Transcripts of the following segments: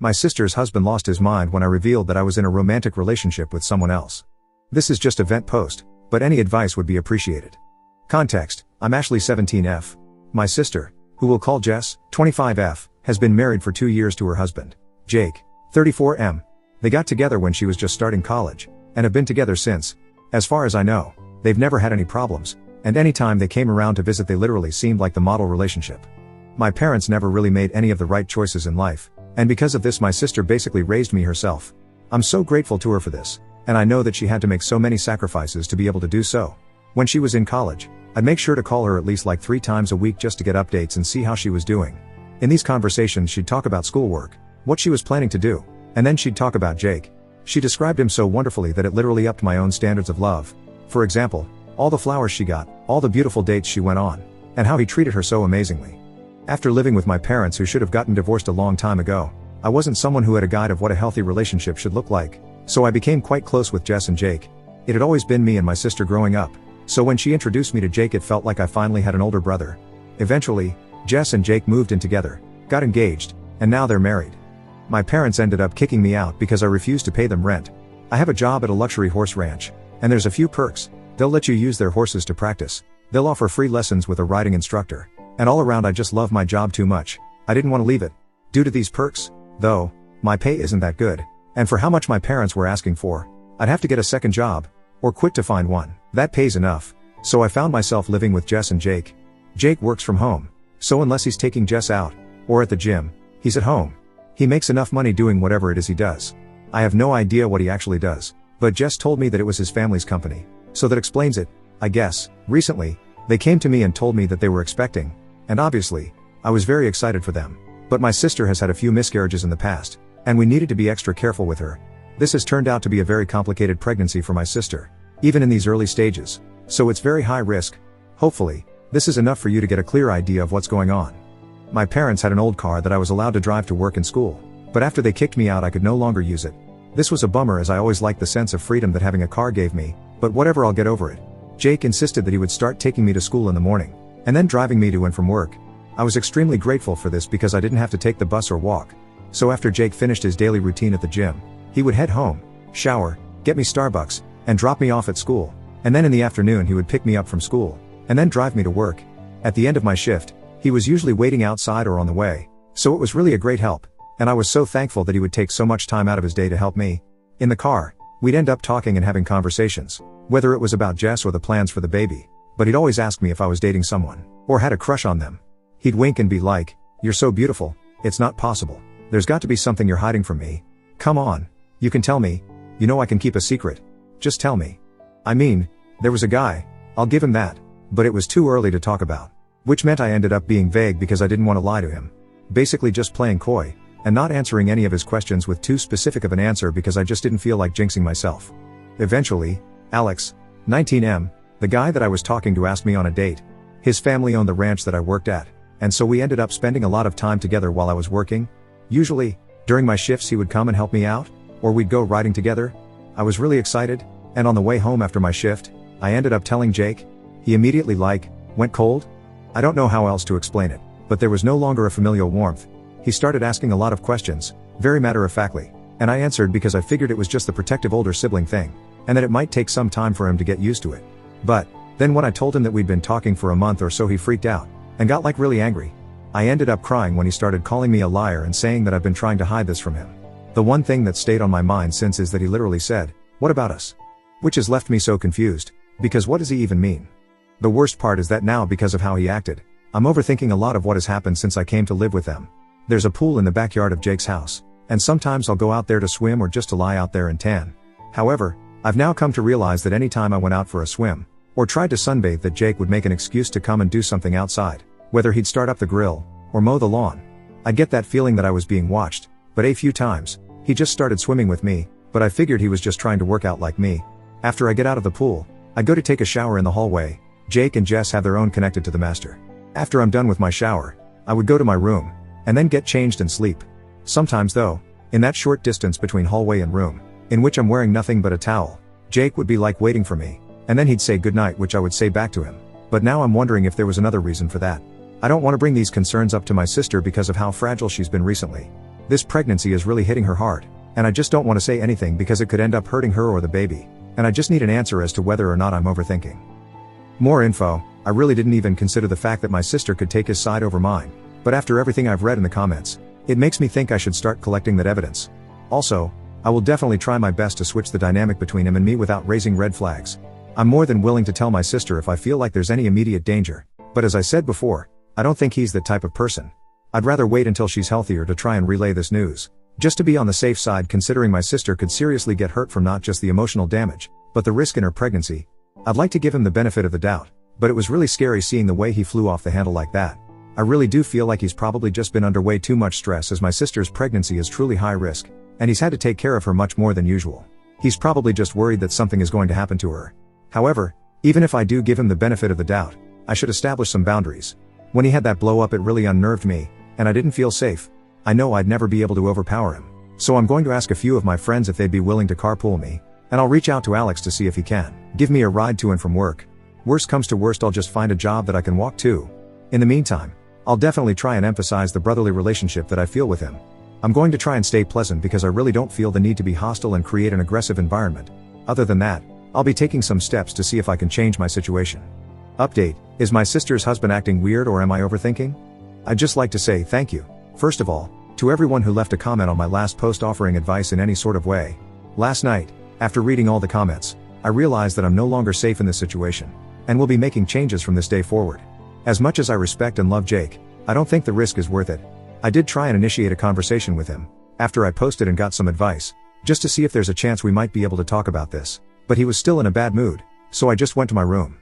My sister's husband lost his mind when I revealed that I was in a romantic relationship with someone else. This is just a vent post, but any advice would be appreciated. Context: I'm Ashley 17F. My sister, who we'll call Jess, 25F, has been married for 2 years to her husband, Jake, 34M. They got together when she was just starting college, and have been together since. As far as I know, they've never had any problems, and anytime they came around to visit they literally seemed like the model relationship. My parents never really made any of the right choices in life, and because of this my sister basically raised me herself. I'm so grateful to her for this, and I know that she had to make so many sacrifices to be able to do so. When she was in college, I'd make sure to call her at least like 3 times a week just to get updates and see how she was doing. In these conversations she'd talk about schoolwork, what she was planning to do, and then she'd talk about Jake. She described him so wonderfully that it literally upped my own standards of love. For example, all the flowers she got, all the beautiful dates she went on, and how he treated her so amazingly. After living with my parents who should have gotten divorced a long time ago, I wasn't someone who had a guide of what a healthy relationship should look like, so I became quite close with Jess and Jake. It had always been me and my sister growing up, so when she introduced me to Jake it felt like I finally had an older brother. Eventually, Jess and Jake moved in together, got engaged, and now they're married. My parents ended up kicking me out because I refused to pay them rent. I have a job at a luxury horse ranch, and there's a few perks. They'll let you use their horses to practice. They'll offer free lessons with a riding instructor. And all around I just love my job too much. I didn't want to leave it. Due to these perks, though, my pay isn't that good. And for how much my parents were asking for, I'd have to get a second job, or quit to find one that pays enough. So I found myself living with Jess and Jake. Jake works from home, so unless he's taking Jess out, or at the gym, he's at home. He makes enough money doing whatever it is he does. I have no idea what he actually does, but Jess told me that it was his family's company, so that explains it, I guess. Recently, they came to me and told me that they were expecting, and obviously, I was very excited for them. But my sister has had a few miscarriages in the past, and we needed to be extra careful with her. This has turned out to be a very complicated pregnancy for my sister, even in these early stages, so it's very high risk. Hopefully, this is enough for you to get a clear idea of what's going on. My parents had an old car that I was allowed to drive to work and school, but after they kicked me out I could no longer use it. This was a bummer as I always liked the sense of freedom that having a car gave me, but whatever, I'll get over it. Jake insisted that he would start taking me to school in the morning, and then driving me to and from work. I was extremely grateful for this because I didn't have to take the bus or walk. So after Jake finished his daily routine at the gym, he would head home, shower, get me Starbucks, and drop me off at school. And then in the afternoon he would pick me up from school, and then drive me to work. At the end of my shift, he was usually waiting outside or on the way, so it was really a great help. And I was so thankful that he would take so much time out of his day to help me. In the car, we'd end up talking and having conversations, whether it was about Jess or the plans for the baby, but he'd always ask me if I was dating someone, or had a crush on them. He'd wink and be like, "You're so beautiful, it's not possible. There's got to be something you're hiding from me. Come on. You can tell me. You know I can keep a secret. Just tell me." I mean, there was a guy, I'll give him that, but it was too early to talk about. Which meant I ended up being vague because I didn't want to lie to him. Basically just playing coy, and not answering any of his questions with too specific of an answer because I just didn't feel like jinxing myself. Eventually, Alex, 19M, the guy that I was talking to, asked me on a date. His family owned the ranch that I worked at, and so we ended up spending a lot of time together while I was working. Usually, during my shifts he would come and help me out, or we'd go riding together. I was really excited, and on the way home after my shift, I ended up telling Jake. He immediately went cold? I don't know how else to explain it, but there was no longer a familial warmth. He started asking a lot of questions, very matter-of-factly, and I answered because I figured it was just the protective older sibling thing, and that it might take some time for him to get used to it. But then when I told him that we'd been talking for a month or so, he freaked out, and got really angry. I ended up crying when he started calling me a liar and saying that I've been trying to hide this from him. The one thing that stayed on my mind since is that he literally said, "What about us?" Which has left me so confused, because what does he even mean? The worst part is that now, because of how he acted, I'm overthinking a lot of what has happened since I came to live with them. There's a pool in the backyard of Jake's house, and sometimes I'll go out there to swim or just to lie out there and tan. However, I've now come to realize that any time I went out for a swim, or tried to sunbathe, that Jake would make an excuse to come and do something outside, whether he'd start up the grill, or mow the lawn. I get that feeling that I was being watched, but a few times, he just started swimming with me, but I figured he was just trying to work out like me. After I get out of the pool, I go to take a shower in the hallway. Jake and Jess have their own connected to the master. After I'm done with my shower, I would go to my room, and then get changed and sleep. Sometimes though, in that short distance between hallway and room, in which I'm wearing nothing but a towel, Jake would be waiting for me, and then he'd say goodnight, which I would say back to him. But now I'm wondering if there was another reason for that. I don't want to bring these concerns up to my sister because of how fragile she's been recently. This pregnancy is really hitting her hard, and I just don't want to say anything because it could end up hurting her or the baby, and I just need an answer as to whether or not I'm overthinking. More info. I really didn't even consider the fact that my sister could take his side over mine, but after everything I've read in the comments, it makes me think I should start collecting that evidence. Also, I will definitely try my best to switch the dynamic between him and me without raising red flags. I'm more than willing to tell my sister if I feel like there's any immediate danger, but as I said before, I don't think he's that type of person. I'd rather wait until she's healthier to try and relay this news, just to be on the safe side, considering my sister could seriously get hurt from not just the emotional damage, but the risk in her pregnancy. I'd like to give him the benefit of the doubt, but it was really scary seeing the way he flew off the handle like that. I really do feel like he's probably just been under way too much stress, as my sister's pregnancy is truly high risk, and he's had to take care of her much more than usual. He's probably just worried that something is going to happen to her. However, even if I do give him the benefit of the doubt, I should establish some boundaries. When he had that blow up, it really unnerved me, and I didn't feel safe. I know I'd never be able to overpower him, so I'm going to ask a few of my friends if they'd be willing to carpool me, and I'll reach out to Alex to see if he can give me a ride to and from work. Worst comes to worst, I'll just find a job that I can walk to. In the meantime, I'll definitely try and emphasize the brotherly relationship that I feel with him. I'm going to try and stay pleasant because I really don't feel the need to be hostile and create an aggressive environment. Other than that, I'll be taking some steps to see if I can change my situation. Update: is my sister's husband acting weird, or am I overthinking? I'd just like to say thank you, first of all, to everyone who left a comment on my last post offering advice in any sort of way. Last night, after reading all the comments, I realized that I'm no longer safe in this situation, and will be making changes from this day forward. As much as I respect and love Jake, I don't think the risk is worth it. I did try and initiate a conversation with him, after I posted and got some advice, just to see if there's a chance we might be able to talk about this, but he was still in a bad mood, so I just went to my room.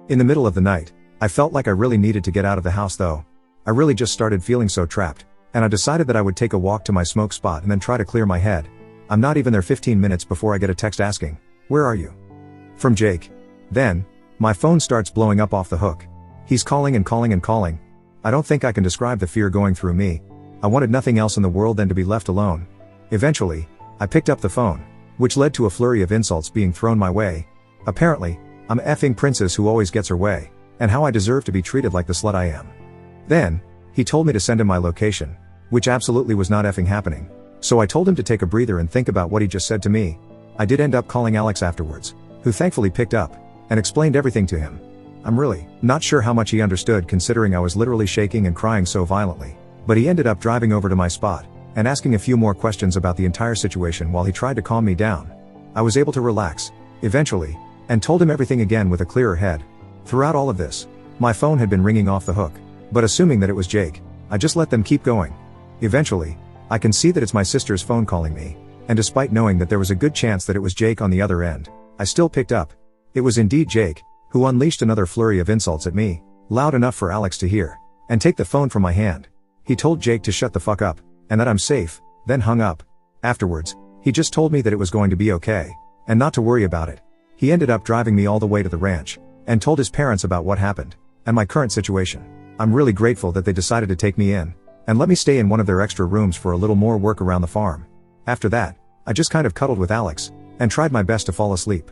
In the middle of the night, I felt like I really needed to get out of the house though. I really just started feeling so trapped, and I decided that I would take a walk to my smoke spot and then try to clear my head. I'm not even there 15 minutes before I get a text asking, "Where are you?" From Jake. Then, my phone starts blowing up off the hook. He's calling and calling and calling. I don't think I can describe the fear going through me. I wanted nothing else in the world than to be left alone. Eventually, I picked up the phone, which led to a flurry of insults being thrown my way. Apparently, I'm a effing princess who always gets her way, and how I deserve to be treated like the slut I am. Then, he told me to send him my location, which absolutely was not effing happening. So I told him to take a breather and think about what he just said to me. I did end up calling Alex afterwards, who thankfully picked up, and explained everything to him. I'm really not sure how much he understood, considering I was literally shaking and crying so violently, but he ended up driving over to my spot, and asking a few more questions about the entire situation while he tried to calm me down. I was able to relax, eventually, and told him everything again with a clearer head. Throughout all of this, my phone had been ringing off the hook, but assuming that it was Jake, I just let them keep going. Eventually, I can see that it's my sister's phone calling me, and despite knowing that there was a good chance that it was Jake on the other end, I still picked up. It was indeed Jake, who unleashed another flurry of insults at me, loud enough for Alex to hear, and take the phone from my hand. He told Jake to shut the fuck up, and that I'm safe, then hung up. Afterwards, he just told me that it was going to be okay, and not to worry about it. He ended up driving me all the way to the ranch, and told his parents about what happened, and my current situation. I'm really grateful that they decided to take me in, and let me stay in one of their extra rooms for a little more work around the farm. After that, I just kind of cuddled with Alex, and tried my best to fall asleep.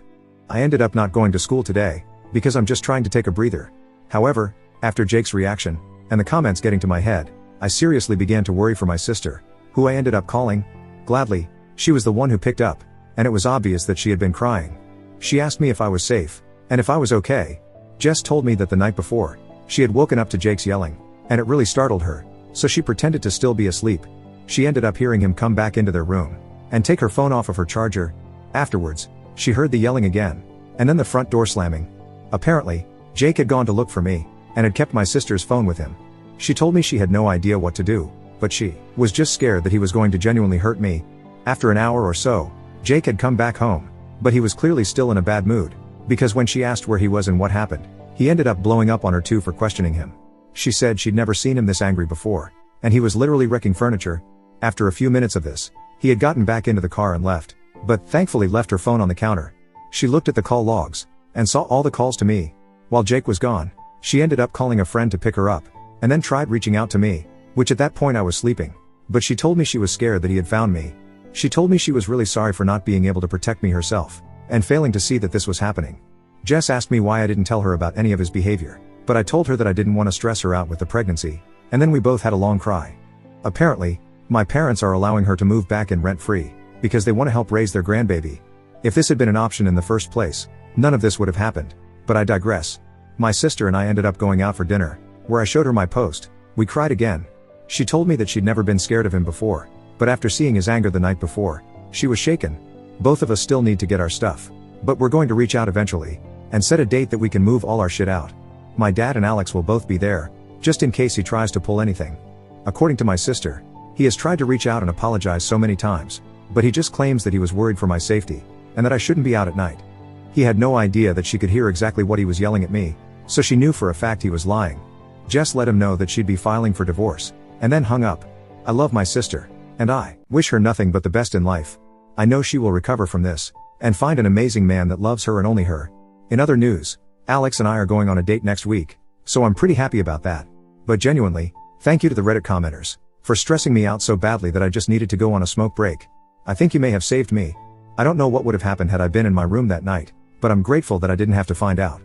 I ended up not going to school today, because I'm just trying to take a breather. However, after Jake's reaction, and the comments getting to my head, I seriously began to worry for my sister, who I ended up calling. Gladly, she was the one who picked up, and it was obvious that she had been crying. She asked me if I was safe, and if I was okay. Jess told me that the night before, she had woken up to Jake's yelling, and it really startled her, so she pretended to still be asleep. She ended up hearing him come back into their room, and take her phone off of her charger. Afterwards, she heard the yelling again, and then the front door slamming. Apparently, Jake had gone to look for me, and had kept my sister's phone with him. She told me she had no idea what to do, but she was just scared that he was going to genuinely hurt me. After an hour or so, Jake had come back home, but he was clearly still in a bad mood, because when she asked where he was and what happened, he ended up blowing up on her too for questioning him. She said she'd never seen him this angry before, and he was literally wrecking furniture. After a few minutes of this, he had gotten back into the car and left, but thankfully left her phone on the counter. She looked at the call logs, and saw all the calls to me. While Jake was gone, she ended up calling a friend to pick her up, and then tried reaching out to me, which at that point I was sleeping, but she told me she was scared that he had found me. She told me she was really sorry for not being able to protect me herself, and failing to see that this was happening. Jess asked me why I didn't tell her about any of his behavior, but I told her that I didn't want to stress her out with the pregnancy, and then we both had a long cry. Apparently, My parents are allowing her to move back in rent-free, because they want to help raise their grandbaby. If this had been an option in the first place, none of this would have happened. But I digress. My sister and I ended up going out for dinner, where I showed her my post. We cried again. She told me that she'd never been scared of him before, but after seeing his anger the night before, she was shaken. Both of us still need to get our stuff, but we're going to reach out eventually, and set a date that we can move all our shit out. My dad and Alex will both be there, just in case he tries to pull anything. According to my sister, he has tried to reach out and apologize so many times, but he just claims that he was worried for my safety, and that I shouldn't be out at night. He had no idea that she could hear exactly what he was yelling at me, so she knew for a fact he was lying. Jess let him know that she'd be filing for divorce, and then hung up. I love my sister, and I wish her nothing but the best in life. I know she will recover from this, and find an amazing man that loves her and only her. In other news, Alex and I are going on a date next week, so I'm pretty happy about that. But genuinely, thank you to the Reddit commenters, for stressing me out so badly that I just needed to go on a smoke break. I think you may have saved me. I don't know what would have happened had I been in my room that night, but I'm grateful that I didn't have to find out.